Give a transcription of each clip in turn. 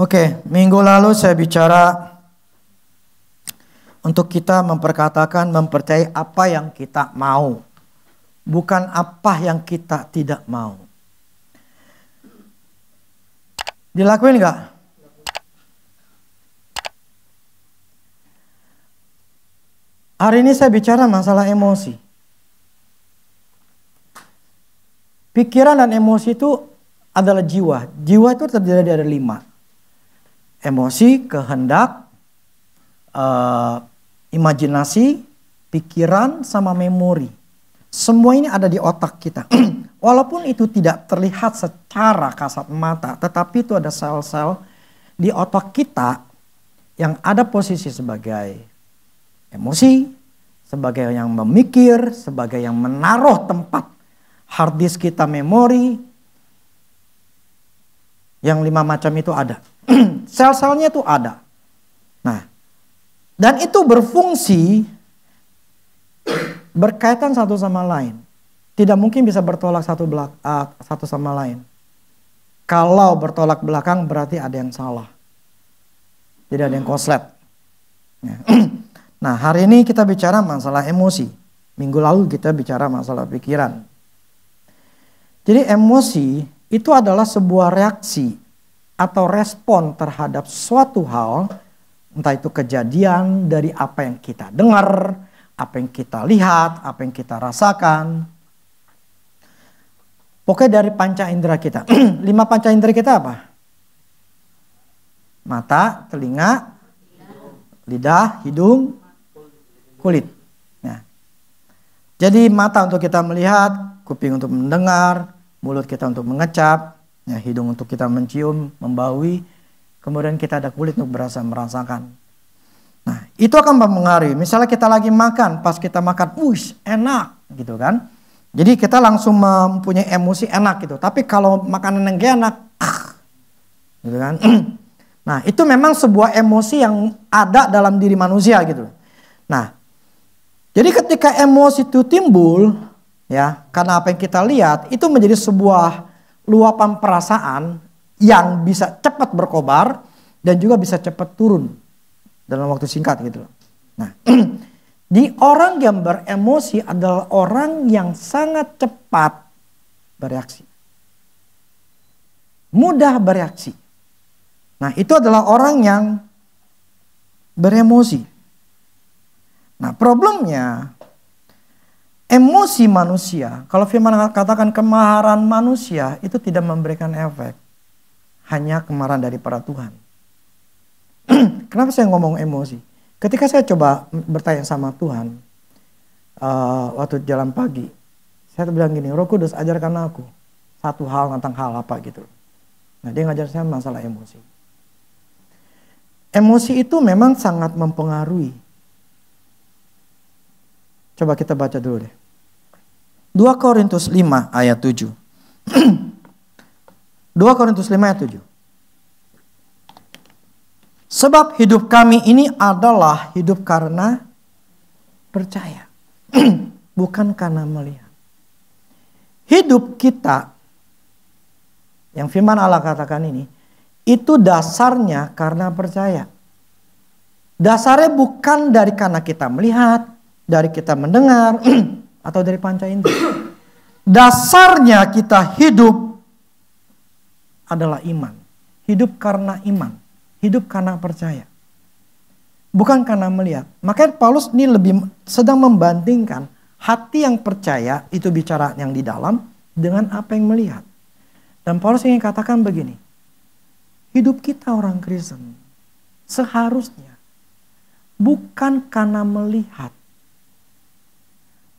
Oke, minggu lalu saya bicara untuk kita memperkatakan, mempercayai apa yang kita mau, bukan apa yang kita tidak mau. Dilakuin nggak? Hari ini saya bicara masalah emosi. Pikiran dan emosi itu adalah jiwa. Jiwa itu terdiri dari 5. Emosi, kehendak, imajinasi, pikiran, sama memori. Semua ini ada di otak kita. Walaupun itu tidak terlihat secara kasat mata, tetapi itu ada sel-sel di otak kita yang ada posisi sebagai emosi, sebagai yang memikir, sebagai yang menaruh tempat hard disk kita, memori. Yang 5 macam itu ada. Sel-selnya itu ada. Nah, dan itu berfungsi berkaitan satu sama lain. Tidak mungkin bisa bertolak satu sama lain. Kalau bertolak belakang berarti ada yang salah. Tidak ada yang konslet. Nah, hari ini kita bicara masalah emosi. Minggu lalu kita bicara masalah pikiran. Jadi emosi itu adalah sebuah reaksi atau respon terhadap suatu hal, entah itu kejadian dari apa yang kita dengar, apa yang kita lihat, apa yang kita rasakan. Pokoknya dari panca indera kita. 5 panca indera kita apa? Mata, telinga, lidah, hidung, kulit. Nah, jadi mata untuk kita melihat, kuping untuk mendengar, mulut kita untuk mengecap, ya, hidung untuk kita mencium, membaui, kemudian kita ada kulit untuk merasakan. Nah, itu akan mempengaruhi. Misalnya kita lagi makan, pas kita makan, enak gitu kan. Jadi kita langsung mempunyai emosi enak gitu. Tapi kalau makanan yang gak enak, gitu kan. Nah, itu memang sebuah emosi yang ada dalam diri manusia gitu. Nah, jadi ketika emosi itu timbul, ya, karena apa yang kita lihat, itu menjadi sebuah luapan perasaan yang bisa cepat berkobar dan juga bisa cepat turun dalam waktu singkat gitu. Nah, di orang yang beremosi adalah orang yang sangat cepat bereaksi. Mudah bereaksi. Nah, itu adalah orang yang beremosi. Nah, problemnya emosi manusia, kalau firman katakan kemarahan manusia itu tidak memberikan efek. Hanya kemarahan daripada Tuhan. Kenapa saya ngomong emosi? Ketika saya coba bertanya sama Tuhan, waktu jalan pagi, saya bilang gini, Roh Kudus ajarkan aku satu hal tentang hal apa gitu. Nah, dia ngajar saya masalah emosi. Emosi itu memang sangat mempengaruhi. Coba kita baca dulu deh. 2 Korintus 5 ayat 7. 2 Korintus 5 ayat 7. Sebab hidup kami ini adalah hidup karena percaya. Bukan karena melihat. Hidup kita, yang firman Allah katakan ini, itu dasarnya karena percaya. Dasarnya bukan dari karena kita melihat, dari kita mendengar, atau dari panca indera. Dasarnya kita hidup adalah iman. Hidup karena iman. Hidup karena percaya. Bukan karena melihat. Makanya Paulus ini lebih sedang membandingkan hati yang percaya itu bicara yang di dalam dengan apa yang melihat. Dan Paulus ingin katakan begini. Hidup kita orang Kristen seharusnya bukan karena melihat.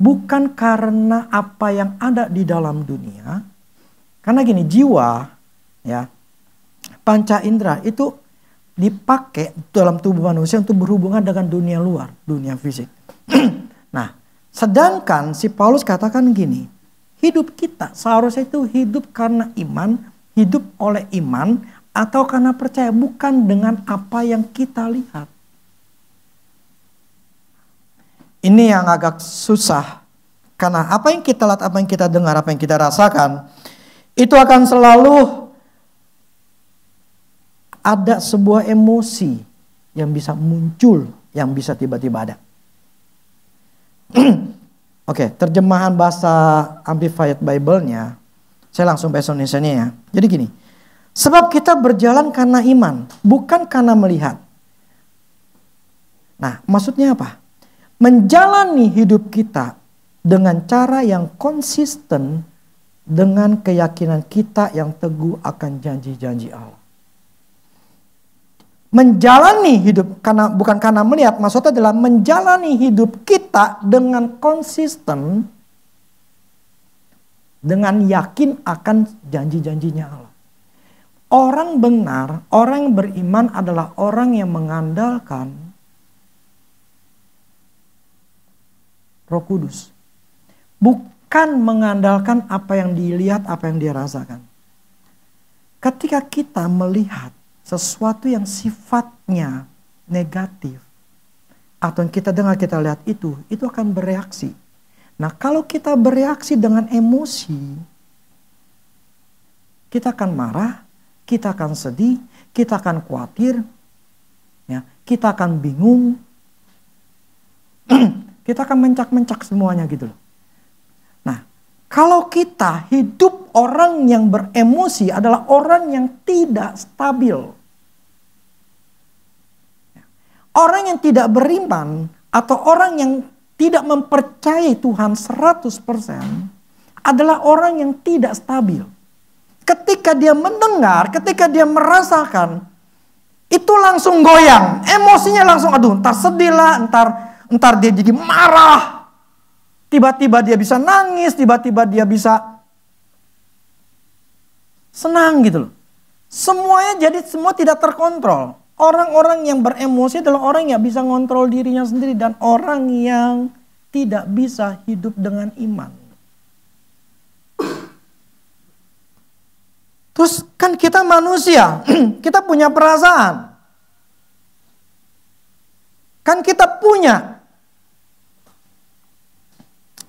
Bukan karena apa yang ada di dalam dunia. Karena gini, jiwa, ya, panca indera itu dipakai dalam tubuh manusia untuk berhubungan dengan dunia luar, dunia fisik. Nah, sedangkan si Paulus katakan gini, hidup kita seharusnya itu hidup karena iman, hidup oleh iman, atau karena percaya, bukan dengan apa yang kita lihat. Ini yang agak susah. Karena apa yang kita lihat, apa yang kita dengar, apa yang kita rasakan, itu akan selalu ada sebuah emosi yang bisa muncul, yang bisa tiba-tiba ada. Oke, terjemahan bahasa Amplified Bible-nya, saya langsung bahasa Indonesia-nya ya. Jadi gini, sebab kita berjalan karena iman, bukan karena melihat. Nah, maksudnya apa? Menjalani hidup kita dengan cara yang konsisten dengan keyakinan kita yang teguh akan janji-janji Allah. Menjalani hidup bukan karena melihat, maksudnya adalah menjalani hidup kita dengan konsisten, dengan yakin akan janji-janjinya Allah. Orang benar, orang yang beriman adalah orang yang mengandalkan Roh Kudus. Bukan mengandalkan apa yang dilihat, apa yang dia rasakan. Ketika kita melihat sesuatu yang sifatnya negatif, atau yang kita dengar, kita lihat itu akan bereaksi. Nah, kalau kita bereaksi dengan emosi, kita akan marah, kita akan sedih, kita akan khawatir, ya, kita akan bingung, kita akan mencak-mencak semuanya gitu loh. Nah, kalau kita hidup orang yang beremosi adalah orang yang tidak stabil. Orang yang tidak beriman atau orang yang tidak mempercayai Tuhan 100% adalah orang yang tidak stabil. Ketika dia mendengar, ketika dia merasakan, itu langsung goyang. Emosinya langsung, aduh, entar sedih lah, entar dia jadi marah. Tiba-tiba dia bisa nangis, tiba-tiba dia bisa senang gitu loh. Semuanya jadi semua tidak terkontrol. Orang-orang yang beremosi adalah orang yang bisa ngontrol dirinya sendiri dan orang yang tidak bisa hidup dengan iman. Terus kan kita manusia, kita punya perasaan. Kan kita punya.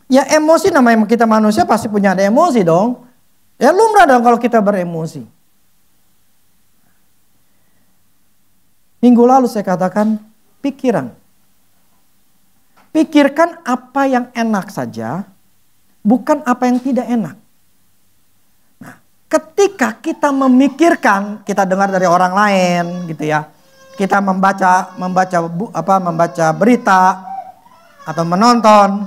Ya emosi, namanya kita manusia pasti punya ada emosi dong. Ya lumrah dong kalau kita beremosi. Minggu lalu saya katakan pikiran. Pikirkan apa yang enak saja, bukan apa yang tidak enak. Nah, ketika kita memikirkan, kita dengar dari orang lain gitu ya. Kita membaca berita atau menonton.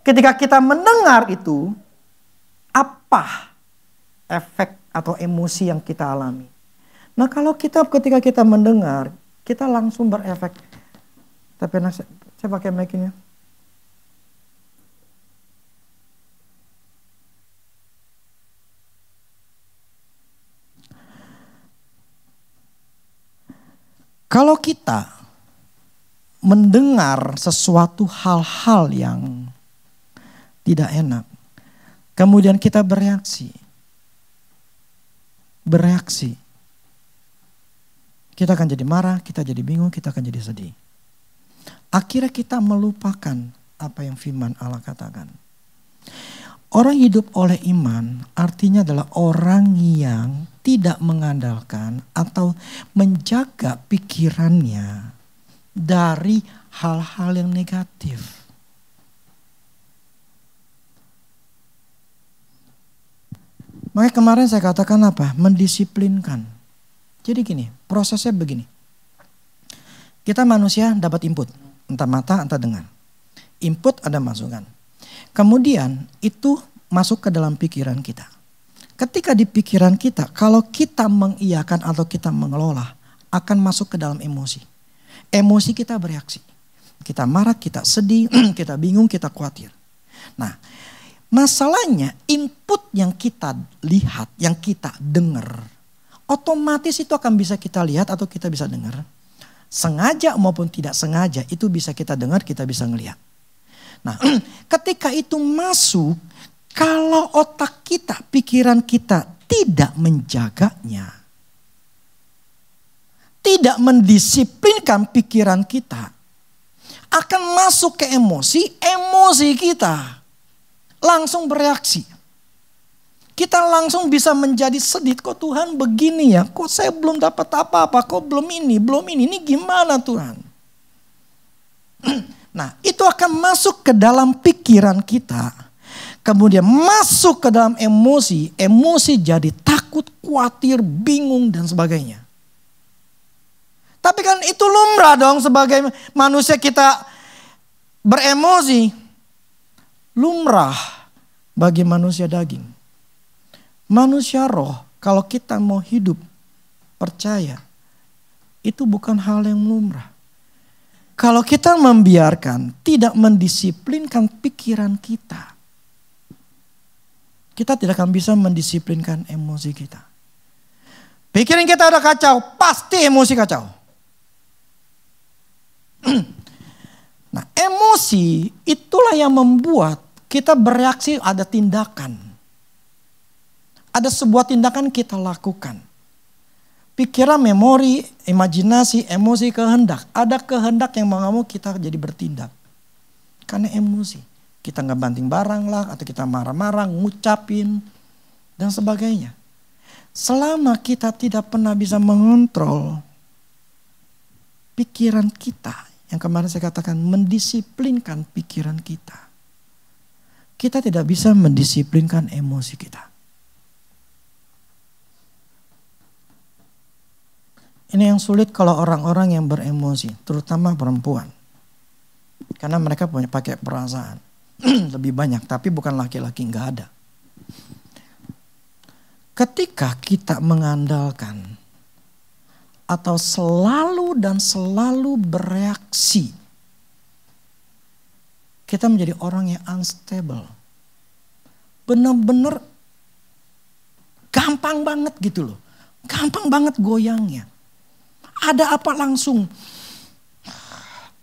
Ketika kita mendengar itu, apa efek atau emosi yang kita alami? Nah, kalau ketika kita mendengar, kita langsung berefek. Tapi saya pakai mic ini. Kalau kita mendengar sesuatu hal-hal yang tidak enak, kemudian kita bereaksi. Kita akan jadi marah, kita jadi bingung, kita akan jadi sedih. Akhirnya kita melupakan apa yang firman Allah katakan. Orang hidup oleh iman artinya adalah orang yang tidak mengandalkan atau menjaga pikirannya dari hal-hal yang negatif. Makanya kemarin saya katakan apa? Mendisiplinkan. Jadi gini, prosesnya begini. Kita manusia dapat input, entah mata, entah dengar. Input ada masukan. Kemudian itu masuk ke dalam pikiran kita. Ketika di pikiran kita, kalau kita mengiyakan atau kita mengelola, akan masuk ke dalam emosi. Emosi kita bereaksi. Kita marah, kita sedih, kita bingung, kita khawatir. Nah, masalahnya input yang kita lihat, yang kita dengar, otomatis itu akan bisa kita lihat atau kita bisa dengar. Sengaja maupun tidak sengaja itu bisa kita dengar, kita bisa ngelihat. Nah, ketika itu masuk, kalau otak kita, pikiran kita tidak menjaganya, tidak mendisiplinkan pikiran kita, akan masuk ke emosi kita langsung bereaksi. Kita langsung bisa menjadi sedih. Kok Tuhan begini ya? Kok saya belum dapat apa-apa? Kok belum ini? Ini gimana Tuhan? Nah, itu akan masuk ke dalam pikiran kita. Kemudian masuk ke dalam emosi. Emosi jadi takut, khawatir, bingung dan sebagainya. Tapi kan itu lumrah dong sebagai manusia kita beremosi. Lumrah bagi manusia daging. Manusia roh, kalau kita mau hidup percaya, itu bukan hal yang lumrah. Kalau kita membiarkan, tidak mendisiplinkan pikiran kita, kita tidak akan bisa mendisiplinkan emosi kita. Pikiran kita udah kacau, pasti emosi kacau. Nah, emosi itulah yang membuat kita bereaksi, ada tindakan. Ada sebuah tindakan kita lakukan. Pikiran, memori, imajinasi, emosi, kehendak. Ada kehendak yang mau kita jadi bertindak. Karena emosi. Kita nggak banting barang lah, atau kita marah-marah, ngucapin, dan sebagainya. Selama kita tidak pernah bisa mengontrol pikiran kita, yang kemarin saya katakan mendisiplinkan pikiran kita, kita tidak bisa mendisiplinkan emosi kita. Ini yang sulit kalau orang-orang yang beremosi, terutama perempuan. Karena mereka punya pakai perasaan lebih banyak, tapi bukan laki-laki, nggak ada. Ketika kita mengandalkan atau selalu dan selalu bereaksi, kita menjadi orang yang unstable. Benar-benar gampang banget gitu loh. Gampang banget goyangnya. Ada apa langsung,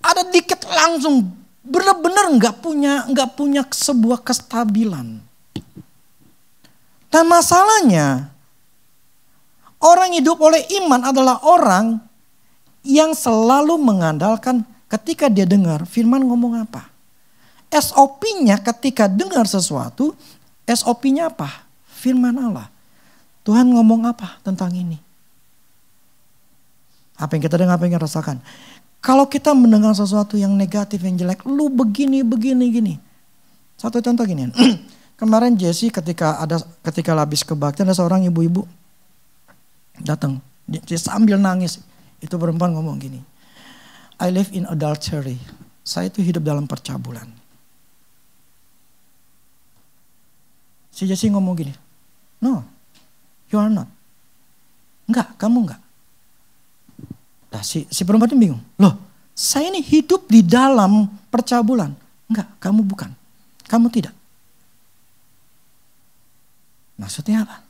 ada dikit langsung, benar-benar nggak punya sebuah kestabilan. Dan masalahnya, orang hidup oleh iman adalah orang yang selalu mengandalkan ketika dia dengar firman ngomong apa. SOP-nya ketika dengar sesuatu, SOP-nya apa? Firman Allah. Tuhan ngomong apa tentang ini? Apa yang kita dengar, apa yang kita rasakan. Kalau kita mendengar sesuatu yang negatif, yang jelek, lu begini. Satu contoh gini. Kemarin Jesse ketika habis kebaktian, ada seorang ibu-ibu datang. Dia sambil nangis. Itu perempuan ngomong gini. I live in adultery. Saya itu hidup dalam percabulan. Si Jesse ngomong gini. No, you are not. Enggak, kamu enggak. Nah, si perempuan itu bingung. Loh, saya ini hidup di dalam percabulan. Enggak, kamu bukan. Kamu tidak. Maksudnya apa?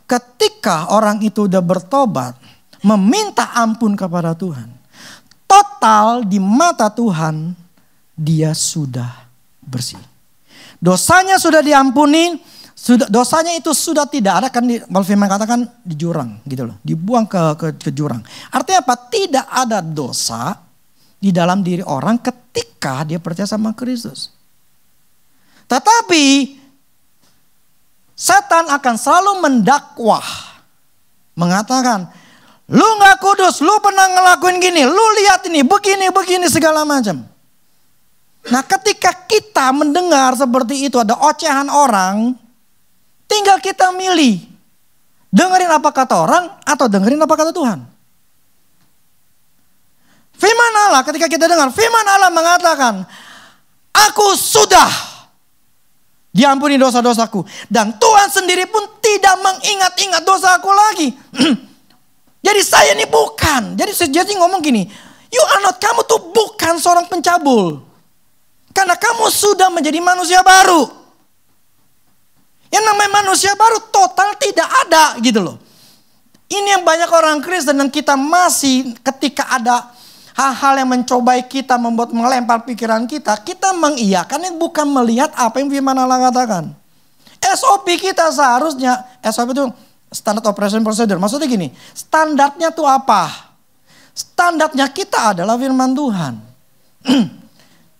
Ketika orang itu udah bertobat, meminta ampun kepada Tuhan, total di mata Tuhan, dia sudah bersih. Dosanya sudah diampuni. Dosanya itu sudah tidak ada, kan kalau firman katakan di jurang gitu loh, dibuang ke jurang. Artinya apa? Tidak ada dosa di dalam diri orang ketika dia percaya sama Kristus. Tetapi setan akan selalu mendakwah, mengatakan, lu gak kudus, lu pernah ngelakuin gini, lu lihat ini, begini segala macam. Nah, ketika kita mendengar seperti itu, ada ocehan orang, tinggal kita milih. Dengerin apa kata orang atau dengerin apa kata Tuhan. Firman Allah, ketika kita dengar, firman Allah mengatakan, aku sudah diampuni dosa-dosaku. Dan Tuhan sendiri pun tidak mengingat-ingat dosaku lagi. Jadi saya ini bukan. Jadi ngomong gini, you are not, kamu tuh bukan seorang pencabul. Karena kamu sudah menjadi manusia baru. Yang namanya manusia baru total tidak ada gitu loh. Ini yang banyak orang Kristen dan kita masih ketika ada hal-hal yang mencobai kita, membuat melempar pikiran kita mengiyakan, bukan melihat apa yang firman Allah katakan. SOP kita seharusnya, SOP itu standard operation procedure. Maksudnya gini, standarnya tuh apa? Standarnya kita adalah firman Tuhan.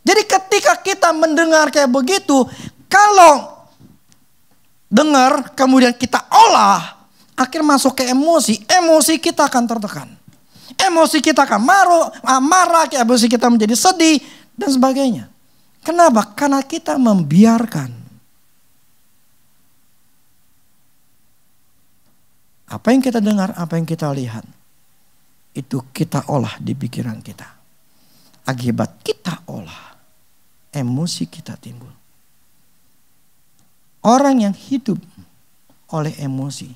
Jadi ketika kita mendengar kayak begitu, kalau dengar, kemudian kita olah, akhirnya masuk ke emosi, emosi kita akan tertekan. Emosi kita akan marah, emosi kita menjadi sedih, dan sebagainya. Kenapa? Karena kita membiarkan apa yang kita dengar, apa yang kita lihat, itu kita olah di pikiran kita. Akibat kita olah, emosi kita timbul. Orang yang hidup oleh emosi,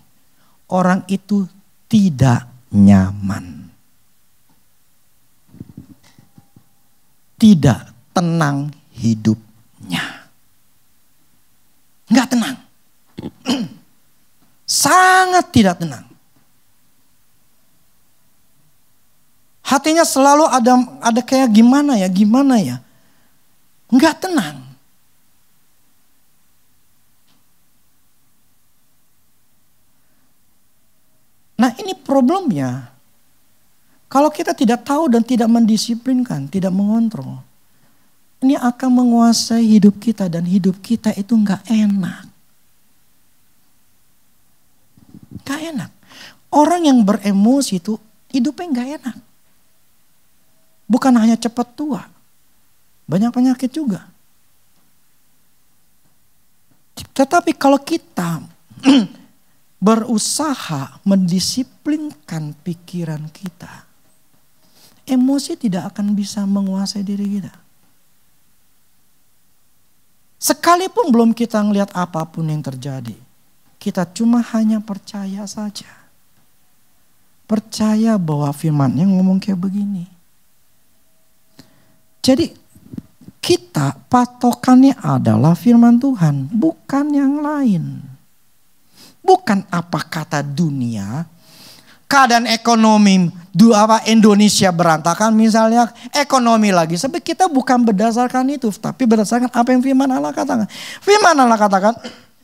orang itu tidak nyaman. Tidak tenang hidupnya. Enggak tenang. Sangat tidak tenang. Hatinya selalu ada kayak gimana ya. Enggak tenang. Nah, ini problemnya. Kalau kita tidak tahu dan tidak mendisiplinkan, tidak mengontrol, ini akan menguasai hidup kita dan hidup kita itu enggak enak. Enggak enak. Orang yang beremosi itu hidupnya enggak enak. Bukan hanya cepat tua, banyak penyakit juga. Tetapi kalau kita berusaha mendisiplinkan pikiran kita, emosi tidak akan bisa menguasai diri kita. Sekalipun belum kita ngelihat apapun yang terjadi, kita cuma hanya percaya saja. Percaya bahwa firman-Nya ngomong kayak begini. Jadi kita patokannya adalah firman Tuhan, bukan yang lain. Bukan apa kata dunia. Keadaan ekonomi Indonesia berantakan misalnya, ekonomi lagi. Sebab kita bukan berdasarkan itu, tapi berdasarkan apa yang firman Allah katakan. Firman Allah katakan,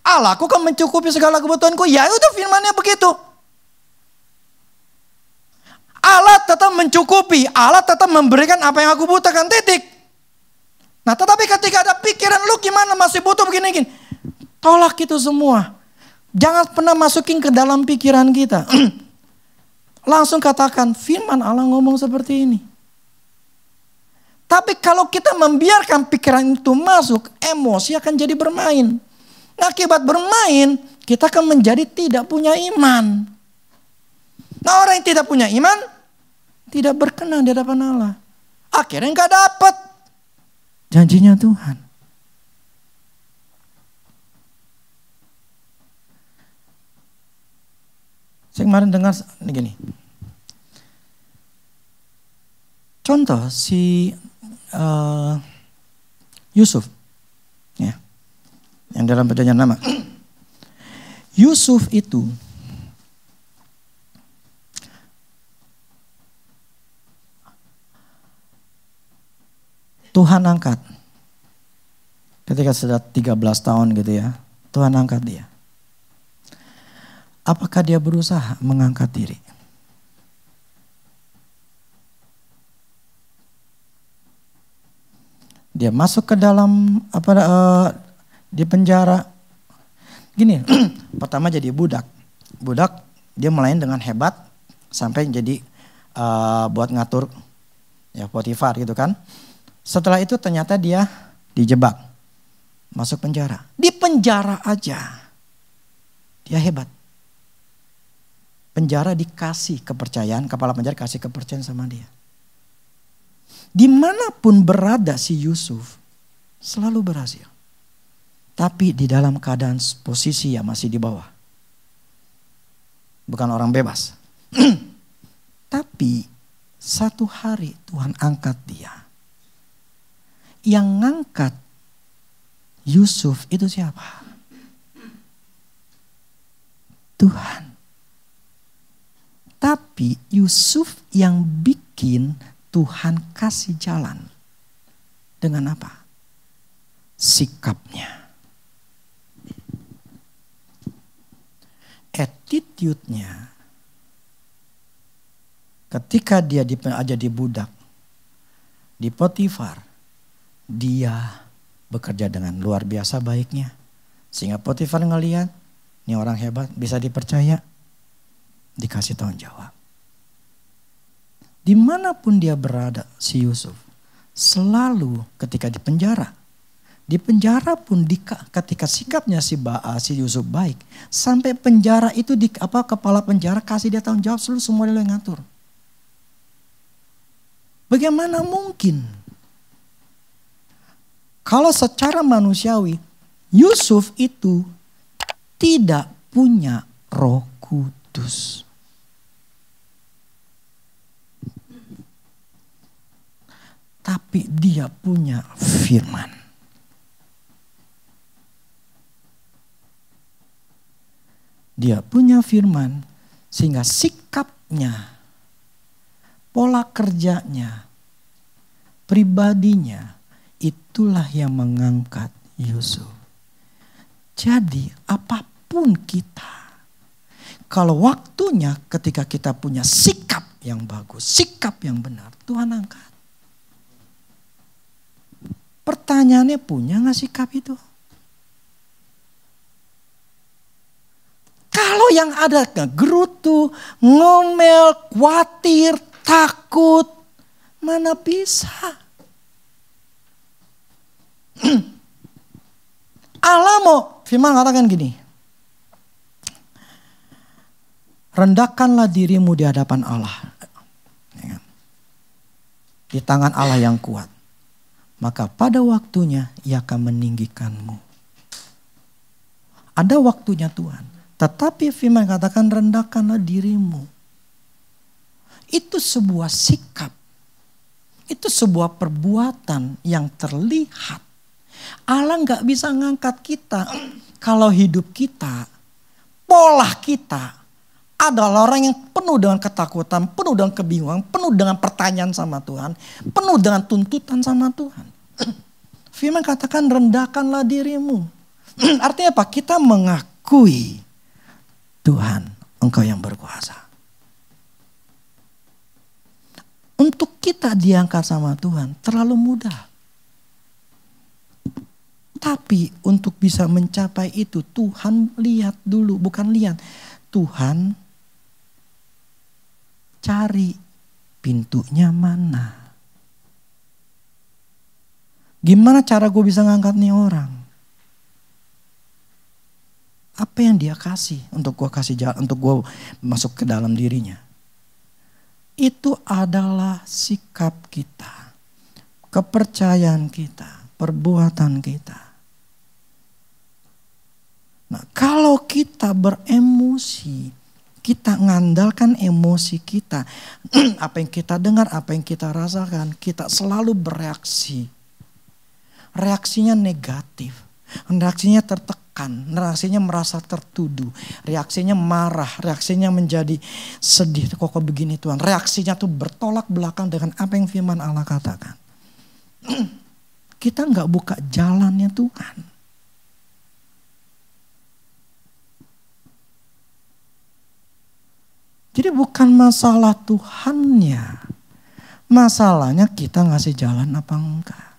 Allahku kan mencukupi segala kebutuhanku. Ya udah, firmannya begitu. Allah tetap mencukupi, Allah tetap memberikan apa yang aku butuhkan, titik. Nah, tetapi ketika ada pikiran lu gimana masih butuh begini-gini, tolak itu semua. Jangan pernah masukin ke dalam pikiran kita. Langsung katakan, firman Allah ngomong seperti ini. Tapi kalau kita membiarkan pikiran itu masuk, emosi akan jadi bermain. Akibat bermain, kita akan menjadi tidak punya iman. Nah, orang yang tidak punya iman, tidak berkenan di hadapan Allah. Akhirnya gak dapat janjinya Tuhan. Saya kemarin dengar gini. Contoh si Yusuf, ya, yang dalam perjanjian lama. Yusuf itu Tuhan angkat. Ketika sudah 13 tahun gitu ya, Tuhan angkat dia. Apakah dia berusaha mengangkat diri? Dia masuk ke dalam di penjara. Gini, pertama jadi budak. Budak dia melayani dengan hebat sampai jadi buat ngatur ya Potifar gitu kan. Setelah itu ternyata dia dijebak, masuk penjara. Di penjara aja dia hebat. Penjara dikasih kepercayaan, kepala penjara kasih kepercayaan sama dia. Dimanapun berada si Yusuf selalu berhasil. Tapi di dalam keadaan posisi yang masih di bawah. Bukan orang bebas. Tapi satu hari Tuhan angkat dia. Yang ngangkat Yusuf itu siapa? Tuhan. Tapi Yusuf yang bikin Tuhan kasih jalan. Dengan apa? Sikapnya. Attitude-nya. Ketika dia jadi budak di Potifar, dia bekerja dengan luar biasa baiknya. Sehingga Potifar ngelihat Ini orang hebat, bisa dipercaya, dikasih tanggung jawab. Dimanapun dia berada, si Yusuf, selalu ketika di penjara pun ketika sikapnya si Yusuf baik, sampai penjara itu kepala penjara kasih dia tanggung jawab, seluruh semua dia yang ngatur. Bagaimana mungkin kalau secara manusiawi Yusuf itu tidak punya Roh Kudus? Tapi dia punya firman. Dia punya firman sehingga sikapnya, pola kerjanya, pribadinya, itulah yang mengangkat Yusuf. Jadi apapun kita, kalau waktunya ketika kita punya sikap yang bagus, sikap yang benar, Tuhan angkat. Pertanyaannya, punya gak sikap itu? Kalau yang ada gerutu, ngomel, khawatir, takut, mana bisa? Allah mau firman katakan gini. Rendahkanlah dirimu di hadapan Allah. Di tangan Allah yang kuat. Maka pada waktunya ia akan meninggikanmu. Ada waktunya Tuhan. Tetapi firman katakan rendahkanlah dirimu. Itu sebuah sikap. Itu sebuah perbuatan yang terlihat. Allah gak bisa ngangkat kita kalau hidup kita, pola kita adalah orang yang penuh dengan ketakutan, penuh dengan kebingungan, penuh dengan pertanyaan sama Tuhan, penuh dengan tuntutan sama Tuhan. Firman katakan rendahkanlah dirimu. Artinya apa? Kita mengakui Tuhan, Engkau yang berkuasa. Untuk kita diangkat sama Tuhan terlalu mudah. Tapi untuk bisa mencapai itu Tuhan lihat dulu, bukan lihat. Tuhan cari pintunya mana. Gimana cara gue bisa ngangkat nih orang? Apa yang dia kasih untuk gue kasih jalan, untuk gue masuk ke dalam dirinya. Itu adalah sikap kita, kepercayaan kita, perbuatan kita. Nah, kalau kita beremosi, kita ngandalkan emosi kita, apa yang kita dengar, apa yang kita rasakan, kita selalu bereaksi. Reaksinya negatif, reaksinya tertekan, reaksinya merasa tertuduh, reaksinya marah, reaksinya menjadi sedih. Kok begini Tuhan? Reaksinya tuh bertolak belakang dengan apa yang firman Allah katakan. Kita nggak buka jalannya Tuhan. Jadi bukan masalah Tuhannya. Masalahnya kita ngasih jalan apa enggak.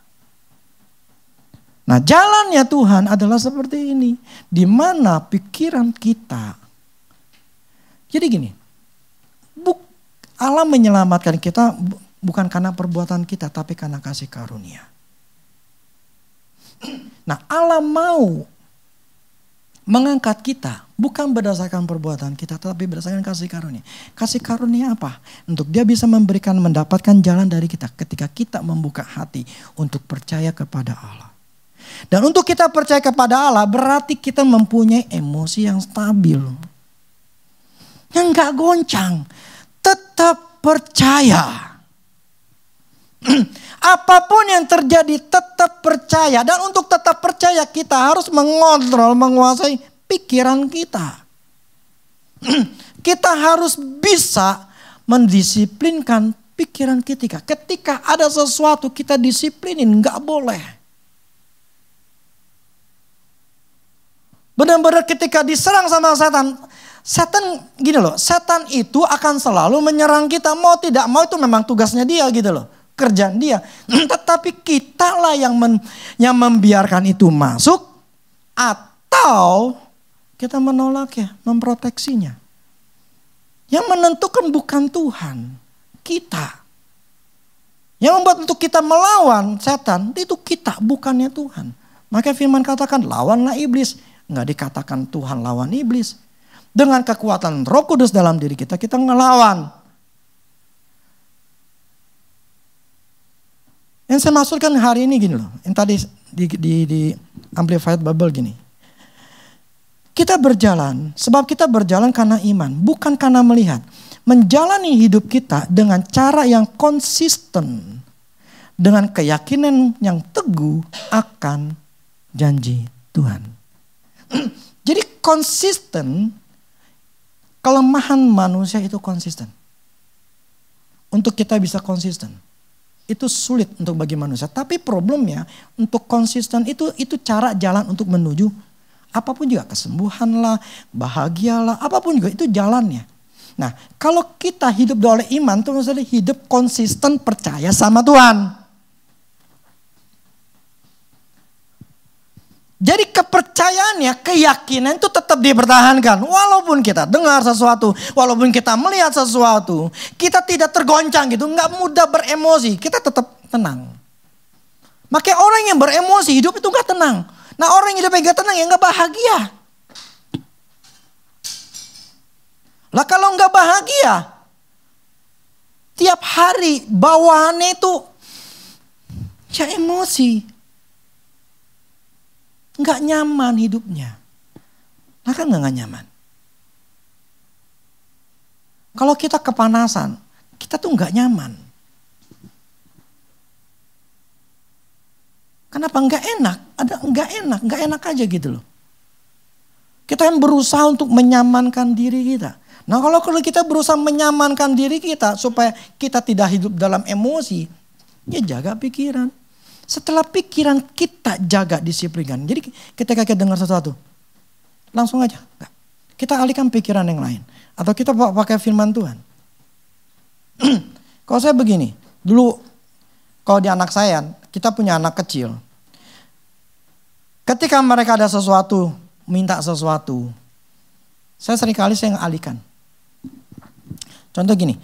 Nah, jalannya Tuhan adalah seperti ini. Di mana pikiran kita. Jadi gini. Allah menyelamatkan kita bukan karena perbuatan kita. Tapi karena kasih karunia. Nah, Allah mau mengangkat kita. Bukan berdasarkan perbuatan kita. Tapi berdasarkan kasih karunia. Kasih karunia apa? Untuk dia bisa mendapatkan jalan dari kita. Ketika kita membuka hati untuk percaya kepada Allah. Dan untuk kita percaya kepada Allah berarti kita mempunyai emosi yang stabil. Yang gak goncang. Tetap percaya. Apapun yang terjadi tetap percaya. Dan untuk tetap percaya kita harus mengontrol, menguasai pikiran kita. Kita harus bisa mendisiplinkan pikiran kita. Ketika ada sesuatu kita disiplinin, gak boleh. Benar-benar ketika diserang sama setan, setan gini loh, setan itu akan selalu menyerang kita. Mau tidak mau itu memang tugasnya dia gitu loh, kerjaan dia. Tetapi kita lah yang membiarkan itu masuk atau Kita menolaknya, memproteksinya. Yang menentukan bukan Tuhan, kita. Yang membuat untuk kita melawan setan, itu kita, bukannya Tuhan. Maka firman katakan, lawanlah iblis. Enggak dikatakan Tuhan lawan iblis. Dengan kekuatan Roh Kudus dalam diri kita, kita ngelawan. Yang saya maksudkan hari ini gini loh. Yang tadi di Amplified Bible gini. Kita berjalan, sebab kita berjalan karena iman, bukan karena melihat. Menjalani hidup kita dengan cara yang konsisten. Dengan keyakinan yang teguh akan janji Tuhan. Jadi konsisten, kelemahan manusia itu konsisten. Untuk kita bisa konsisten. Itu sulit untuk bagi manusia. Tapi problemnya untuk konsisten itu cara jalan untuk menuju apapun juga, kesembuhan lah, bahagialah, apapun juga itu jalannya. Nah, kalau kita hidup oleh iman itu maksudnya hidup konsisten percaya sama Tuhan. Jadi kepercayaannya, keyakinan itu tetap dipertahankan. Walaupun kita dengar sesuatu, walaupun kita melihat sesuatu, kita tidak tergoncang gitu, nggak mudah beremosi, kita tetap tenang. Makanya orang yang beremosi hidup itu nggak tenang. Nah orang yang hidupnya gak tenang ya gak bahagia. Lah kalau gak bahagia, tiap hari bawaannya itu ya emosi. Gak nyaman hidupnya. Nah kan gak nyaman. Kalau kita kepanasan, kita tuh gak nyaman. Kenapa nggak enak? Ada nggak enak aja gitu loh. Kita yang berusaha untuk menyamankan diri kita. Nah kalau kita berusaha menyamankan diri kita supaya kita tidak hidup dalam emosi, ya jaga pikiran. Setelah pikiran kita jaga disiplinkan. Jadi ketika kita dengar sesuatu, langsung aja. Kita alihkan pikiran yang lain. Atau kita pakai firman Tuhan. Kalau saya begini, dulu kalau di anak saya, kita punya anak kecil. Ketika mereka ada sesuatu, minta sesuatu, saya seringkali alihkan. Contoh gini,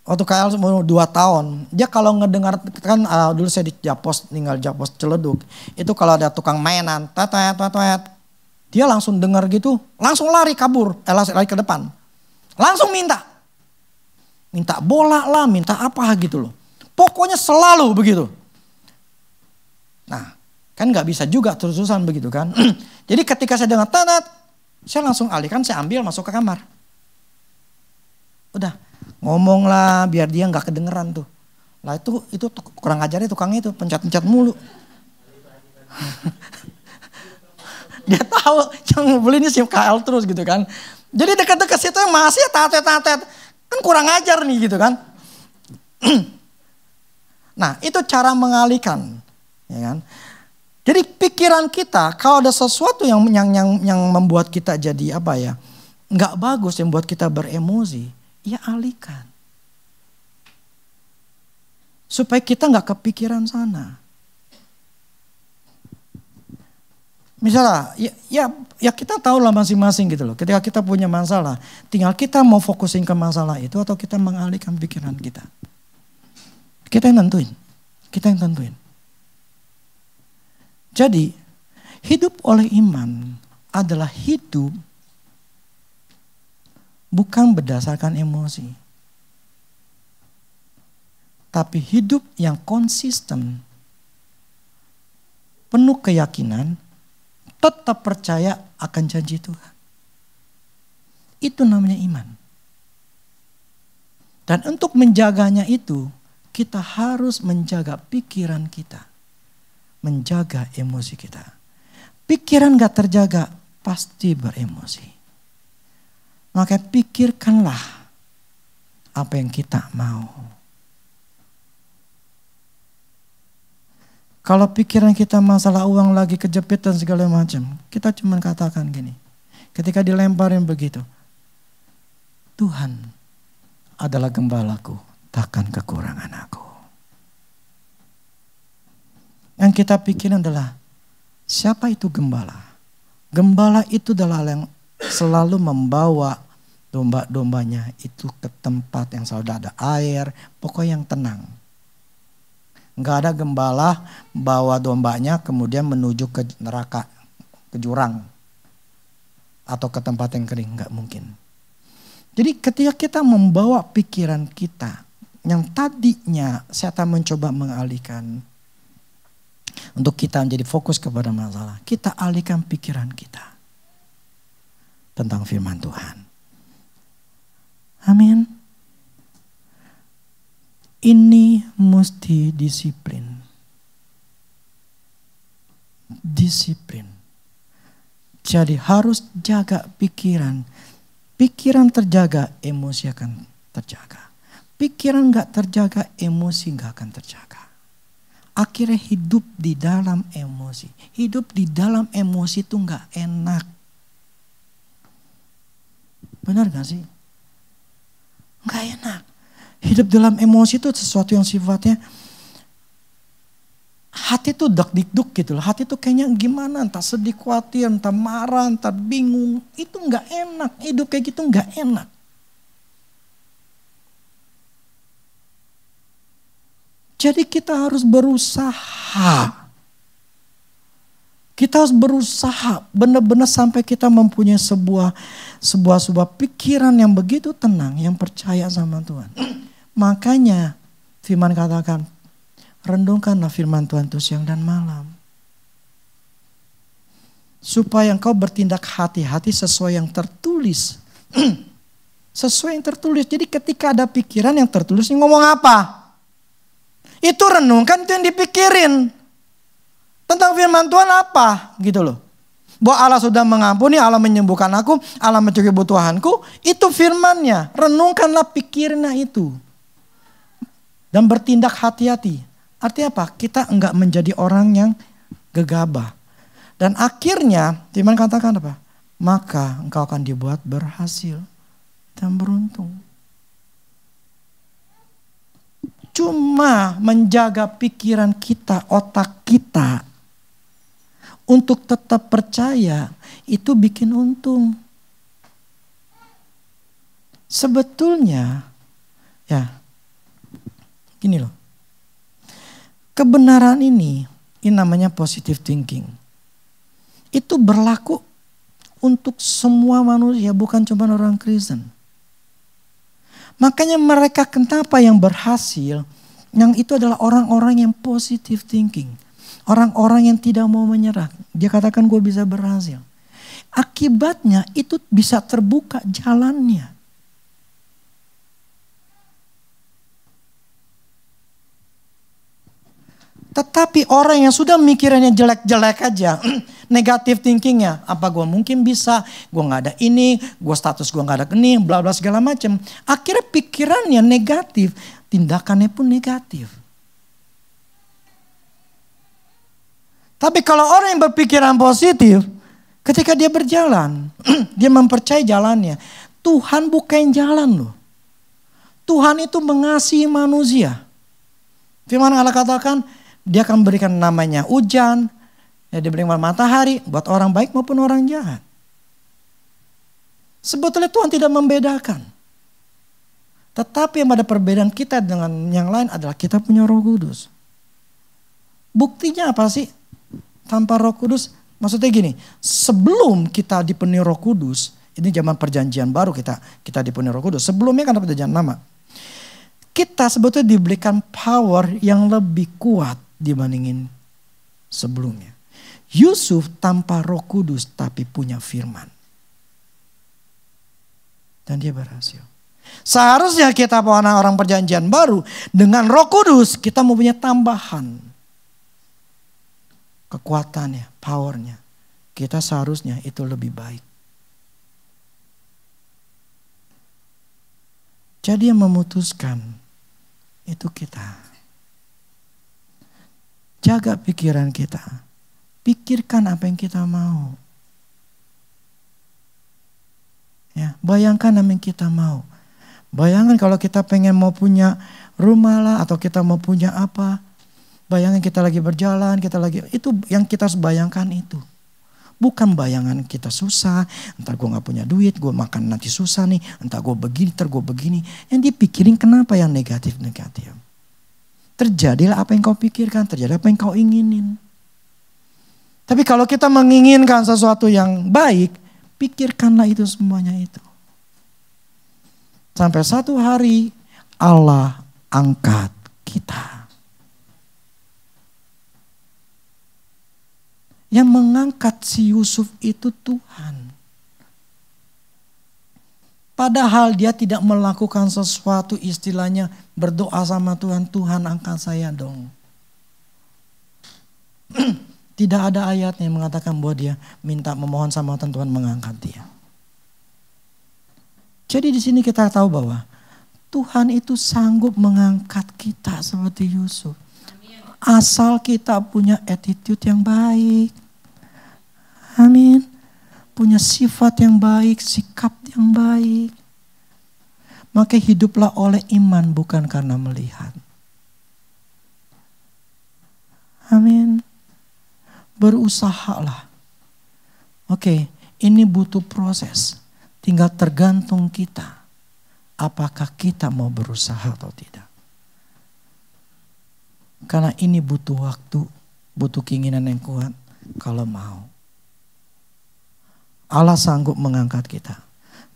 waktu KL umur 2 tahun, dia kalau ngedengar, kan dulu saya di Japos, tinggal Japos Ciledug, itu kalau ada tukang mainan, dia langsung dengar gitu, langsung lari kabur, lari ke depan. Langsung minta bola lah, minta apa gitu loh. Pokoknya selalu begitu. Nah, kan nggak bisa juga terus-terusan begitu kan. Jadi ketika saya dengar tanat, saya langsung alihkan, saya ambil masuk ke kamar. Udah, ngomong lah biar dia nggak kedengeran tuh. Lah itu kurang ajarnya tukangnya itu, pencet-pencet mulu. Dia tahu yang beli ini SIM KL terus gitu kan. Jadi dekat-dekat situ masih tatet-tatet. Kan kurang ajar nih gitu kan. Nah itu cara mengalihkan, ya kan. Jadi pikiran kita kalau ada sesuatu yang membuat kita jadi apa ya, nggak bagus, yang membuat kita beremosi, ya alihkan. Supaya kita nggak kepikiran sana. Misalnya, ya kita tahu lah masing-masing gitu loh. Ketika kita punya masalah, tinggal kita mau fokusin ke masalah itu atau kita mengalihkan pikiran kita. Kita yang tentuin. Jadi, hidup oleh iman adalah hidup bukan berdasarkan emosi. Tapi hidup yang konsisten, penuh keyakinan, tetap percaya akan janji Tuhan. Itu namanya iman. Dan untuk menjaganya itu, kita harus menjaga pikiran kita. Menjaga emosi kita. Pikiran gak terjaga, pasti beremosi. Maka pikirkanlah apa yang kita mau. Kalau pikiran kita masalah uang lagi kejepit dan segala macam, kita cuma katakan gini. Ketika dilemparin begitu, Tuhan adalah gembalaku, takkan kekurangan aku. Yang kita pikirin adalah, siapa itu gembala? Gembala itu adalah yang selalu membawa domba-dombanya itu ke tempat yang selalu ada air, pokoknya yang tenang. Nggak ada gembala bawa dombanya kemudian menuju ke neraka, ke jurang, atau ke tempat yang kering, nggak mungkin. Jadi ketika kita membawa pikiran kita yang tadinya setan mencoba mengalihkan untuk kita menjadi fokus kepada masalah, kita alihkan pikiran kita tentang firman Tuhan. Amin. Ini mesti disiplin. Disiplin. Jadi harus jaga pikiran. Pikiran terjaga, emosi akan terjaga. Pikiran gak terjaga, emosi gak akan terjaga. Akhirnya hidup di dalam emosi. Hidup di dalam emosi itu gak enak. Benar gak sih? Gak enak. Hidup dalam emosi itu sesuatu yang sifatnya hati tuh dak-dikduk gitu loh. Hati tuh kayaknya gimana, entah sedih, khawatir, entah marah, entah bingung. Itu gak enak. Hidup kayak gitu gak enak. Jadi kita harus berusaha. Kita harus berusaha benar-benar sampai kita mempunyai sebuah pikiran yang begitu tenang, yang percaya sama Tuhan. Makanya firman katakan, renungkanlah firman Tuhan itu siang dan malam. Supaya engkau bertindak hati-hati sesuai yang tertulis. Sesuai yang tertulis. Jadi ketika ada pikiran yang tertulis, ini ngomong apa? Itu renungkan, itu yang dipikirin. Tentang firman Tuhan apa? Gitu loh. Bahwa Allah sudah mengampuni, Allah menyembuhkan aku, Allah mencukupi kebutuhanku. Itu firmannya. Renungkanlah pikirnya itu. Dan bertindak hati-hati. Artinya apa? Kita enggak menjadi orang yang gegabah. Dan akhirnya firman katakan apa? Maka engkau akan dibuat berhasil dan beruntung. Cuma menjaga pikiran kita, otak kita untuk tetap percaya itu bikin untung. Sebetulnya ya gini loh. Kebenaran ini namanya positive thinking. Itu berlaku untuk semua manusia, bukan cuma orang Kristen. Makanya mereka kenapa yang berhasil, yang itu adalah orang-orang yang positive thinking. Orang-orang yang tidak mau menyerah. Dia katakan gue bisa berhasil. Akibatnya itu bisa terbuka jalannya. Tetapi orang yang sudah mikirannya jelek-jelek aja, negatif thinkingnya, apa gue mungkin bisa, gue gak ada ini, gue status gue gak ada ini, bla bla segala macam. Akhirnya pikirannya negatif, tindakannya pun negatif. Tapi kalau orang yang berpikiran positif, ketika dia berjalan, dia mempercayai jalannya, Tuhan bukain jalan loh. Tuhan itu mengasihi manusia. Firman Allah katakan, dia akan berikan namanya hujan, ya dia berikan matahari buat orang baik maupun orang jahat. Sebetulnya Tuhan tidak membedakan. Tetapi yang ada perbedaan kita dengan yang lain adalah kita punya Roh Kudus. Buktinya apa sih? Tanpa Roh Kudus, maksudnya gini, sebelum kita dipenuhi Roh Kudus, ini zaman perjanjian baru kita dipenuhi Roh Kudus. Sebelumnya kan ada perjanjian lama. Kita sebetulnya diberikan power yang lebih kuat dibandingin sebelumnya. Yusuf tanpa Roh Kudus tapi punya firman. Dan dia berhasil. Seharusnya kita orang perjanjian baru dengan Roh Kudus kita mempunyai tambahan kekuatannya, powernya. Kita seharusnya itu lebih baik. Jadi yang memutuskan itu kita. Jaga pikiran kita. Pikirkan apa yang kita mau. Ya, bayangkan apa yang kita mau. Bayangkan kalau kita pengen mau punya rumah lah atau kita mau punya apa. Bayangkan kita lagi berjalan, itu yang kita harus bayangkan itu. Bukan bayangan kita susah, entar gue gak punya duit, gue makan nanti susah nih, entar gue begini, entar gue begini. Yang dipikirin kenapa yang negatif-negatif. Terjadilah apa yang kau pikirkan, terjadi apa yang kau inginin. Tapi kalau kita menginginkan sesuatu yang baik, pikirkanlah itu semuanya itu. Sampai satu hari Allah angkat kita. Yang mengangkat si Yusuf itu Tuhan. Padahal dia tidak melakukan sesuatu, istilahnya berdoa sama Tuhan, Tuhan angkat saya dong. Tidak ada ayatnya yang mengatakan bahwa dia minta memohon sama Tuhan mengangkat dia. Jadi di sini kita tahu bahwa Tuhan itu sanggup mengangkat kita seperti Yusuf. Asal kita punya attitude yang baik. Amin. Punya sifat yang baik, sikap yang baik. Maka hiduplah oleh iman bukan karena melihat. Amin. Berusahalah. Oke, ini butuh proses. Tinggal tergantung kita. Apakah kita mau berusaha atau tidak. Karena ini butuh waktu, butuh keinginan yang kuat kalau mau. Allah sanggup mengangkat kita.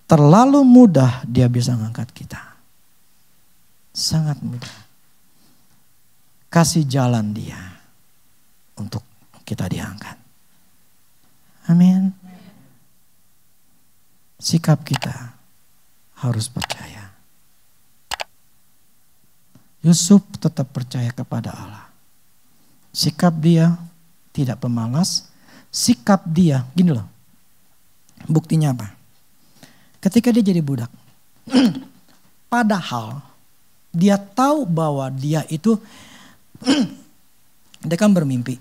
Terlalu mudah dia bisa mengangkat kita. Sangat mudah. Kasih jalan dia untuk kita diangkat. Amin. Sikap kita harus percaya. Yusuf tetap percaya kepada Allah. Sikap dia tidak pemalas. Sikap dia, gini loh. Buktinya apa? Ketika dia jadi budak. Padahal dia tahu bahwa dia itu dia kan bermimpi.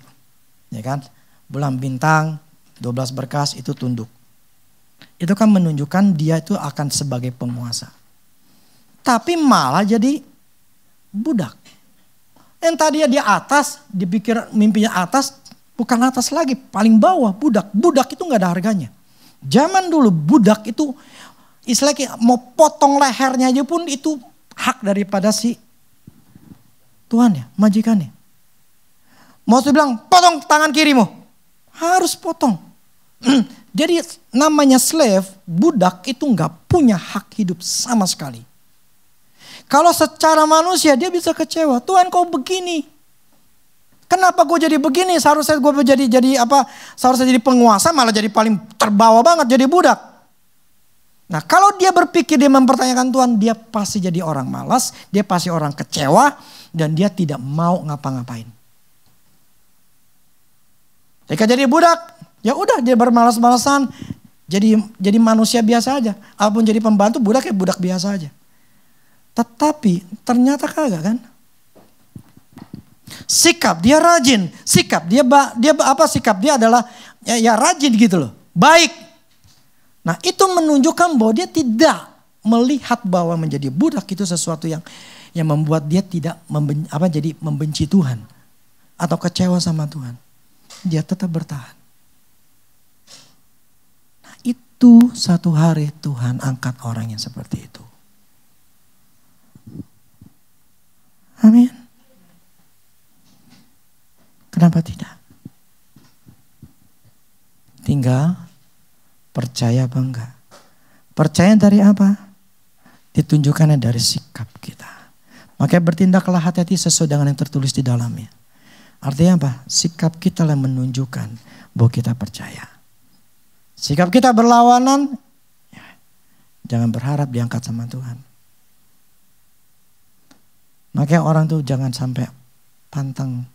Ya kan? Bulan bintang, 12 berkas itu tunduk. Itu kan menunjukkan dia itu akan sebagai penguasa. Tapi malah jadi budak. Yang tadi di atas, dipikir mimpinya atas, bukan atas lagi, paling bawah budak. Budak itu gak ada harganya. Zaman dulu budak itu, istilahnya mau potong lehernya aja pun itu hak daripada si tuannya, majikannya. Mau bilang potong tangan kirimu, harus potong. Jadi namanya slave, budak itu gak punya hak hidup sama sekali. Kalau secara manusia dia bisa kecewa. Tuhan kau begini. Kenapa gue jadi begini? Seharusnya gue jadi apa? Seharusnya jadi penguasa malah jadi paling terbawa banget jadi budak. Nah kalau dia berpikir dia mempertanyakan Tuhan, dia pasti jadi orang malas. Dia pasti orang kecewa. Dan dia tidak mau ngapa-ngapain. Ketika jadi budak, ya udah dia bermalas-malasan. Jadi manusia biasa aja. Apapun jadi pembantu, budak ya budak biasa aja. Tetapi ternyata kagak kan. Sikap dia rajin, sikap dia apa sikap dia adalah ya rajin gitu loh, baik. Nah itu menunjukkan bahwa dia tidak melihat bahwa menjadi budak itu sesuatu yang membuat dia tidak jadi membenci Tuhan atau kecewa sama Tuhan. Dia tetap bertahan. Nah itu satu hari Tuhan angkat orang yang seperti itu. Amin. Kenapa tidak? Tinggal percaya apa enggak. Percaya dari apa? Ditunjukkannya dari sikap kita. Makanya bertindaklah hati-hati sesuai dengan yang tertulis di dalamnya. Artinya apa? Sikap kita yang menunjukkan bahwa kita percaya. Sikap kita berlawanan, ya, jangan berharap diangkat sama Tuhan. Makanya orang tuh jangan sampai pantang.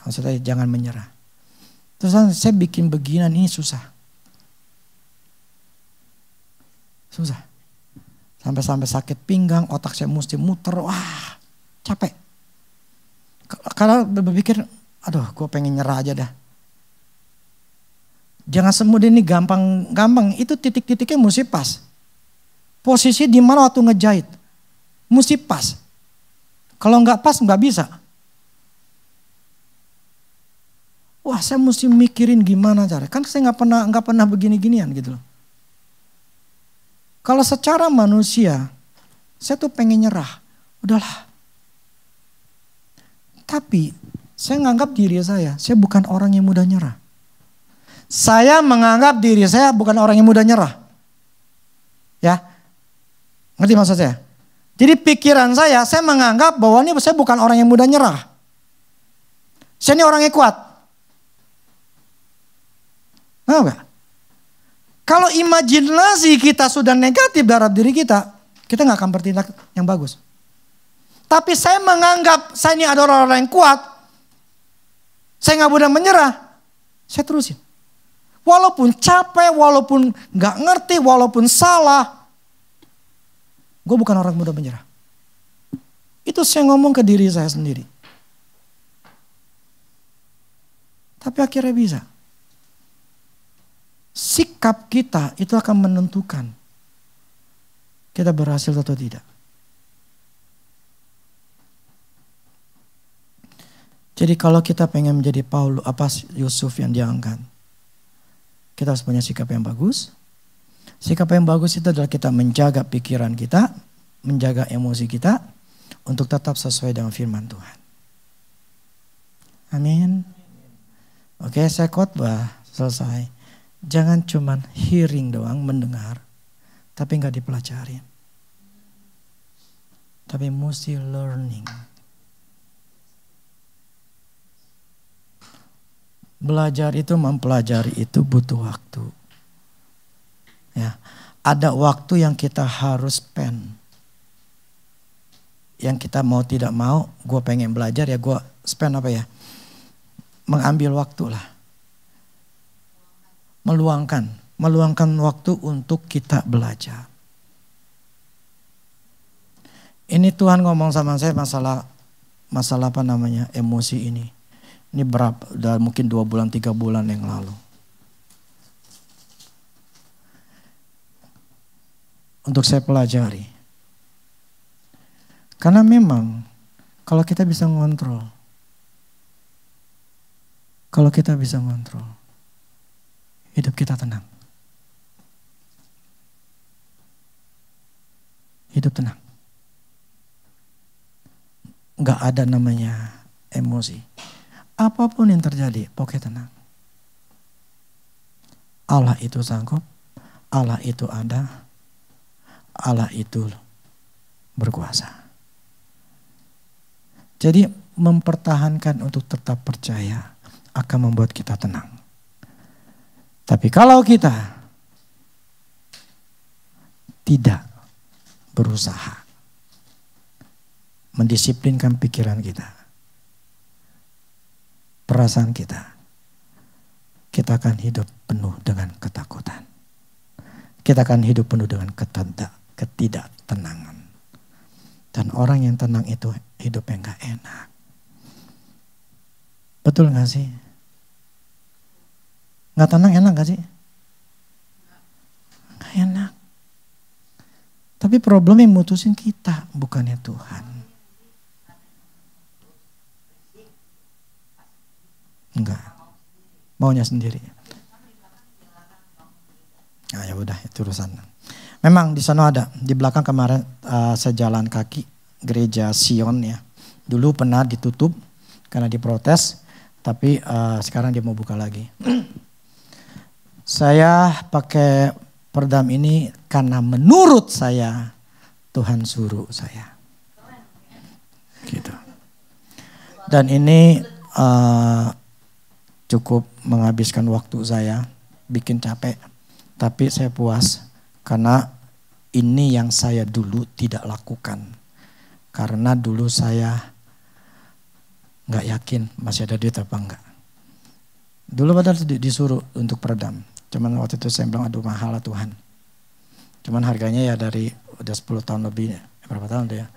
Maksudnya jangan menyerah. Terus saya bikin beginian ini susah. Susah. Sampai sakit pinggang, otak saya mesti muter. Wah capek. Kalau berpikir, aduh gue pengen nyerah aja dah. Jangan semudah ini gampang. Itu titik-titiknya mesti pas. Posisi di mana waktu ngejahit. Mesti pas. Kalau nggak pas nggak bisa. Wah, saya mesti mikirin gimana cara. Kan saya nggak pernah begini-ginian gitu loh. Kalau secara manusia, saya tuh pengen nyerah. Udahlah. Tapi saya menganggap diri saya bukan orang yang mudah nyerah. Saya menganggap diri saya bukan orang yang mudah nyerah. Ya, ngerti maksud saya? Jadi pikiran saya menganggap bahwa ini saya bukan orang yang mudah nyerah. Saya ini orang yang kuat. Nah, kalau imajinasi kita sudah negatif dalam diri kita nggak akan bertindak yang bagus. Tapi saya menganggap saya ini adalah orang yang kuat. Saya nggak mudah menyerah. Saya terusin. Walaupun capek, walaupun nggak ngerti, walaupun salah. Gue bukan orang mudah menyerah. Itu saya ngomong ke diri saya sendiri. Tapi akhirnya bisa. Sikap kita itu akan menentukan kita berhasil atau tidak. Jadi kalau kita pengen menjadi Yusuf yang diangkat, kita harus punya sikap yang bagus. Sikap yang bagus itu adalah kita menjaga pikiran kita, menjaga emosi kita untuk tetap sesuai dengan firman Tuhan. Amin. Oke, saya khotbah selesai. Jangan cuman hearing doang, mendengar, tapi nggak dipelajari. Tapi mesti learning. Belajar itu, mempelajari itu butuh waktu. Ya, ada waktu yang kita harus spend. Yang kita mau tidak mau, gue pengen belajar ya gue spend apa ya? Mengambil waktu lah. Meluangkan waktu untuk kita belajar. Ini Tuhan ngomong sama saya masalah apa namanya emosi ini. Ini berapa? Udah mungkin 2 bulan 3 bulan yang lalu. Untuk saya pelajari. Karena memang kalau kita bisa ngontrol. Hidup kita tenang. Hidup tenang. Gak ada namanya emosi. Apapun yang terjadi, pokoknya tenang. Allah itu sanggup. Allah itu ada. Allah itu berkuasa. Jadi mempertahankan untuk tetap percaya akan membuat kita tenang. Tapi kalau kita tidak berusaha mendisiplinkan pikiran kita, perasaan kita akan hidup penuh dengan ketakutan. Kita akan hidup penuh dengan ketidaktenangan. Dan orang yang tenang itu hidupnya gak enak. Betul gak sih? Gak tenang enak gak sih? Gak enak. Tapi problem yang mutusin kita, bukannya Tuhan. Enggak. Maunya sendiri. Nah, ya udah itu urusan. Memang di sana ada, di belakang kemarin saya jalan kaki gereja Sion ya. Dulu pernah ditutup karena diprotes, tapi sekarang dia mau buka lagi. Saya pakai perdam ini karena menurut saya Tuhan suruh saya. Gitu. Dan ini cukup menghabiskan waktu saya, bikin capek. Tapi saya puas karena ini yang saya dulu tidak lakukan. Karena dulu saya gak yakin masih ada duit apa enggak. Dulu padahal disuruh untuk peredam. Cuman waktu itu saya bilang aduh mahal lah Tuhan. Cuman harganya ya dari udah 10 tahun lebih. Berapa tahun deh ya?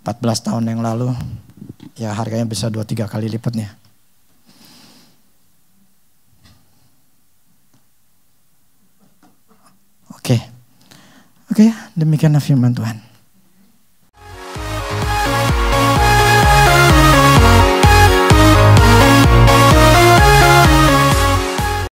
14 tahun yang lalu. Ya harganya bisa 2-3 kali lipatnya. Oke, demikian firman Tuhan.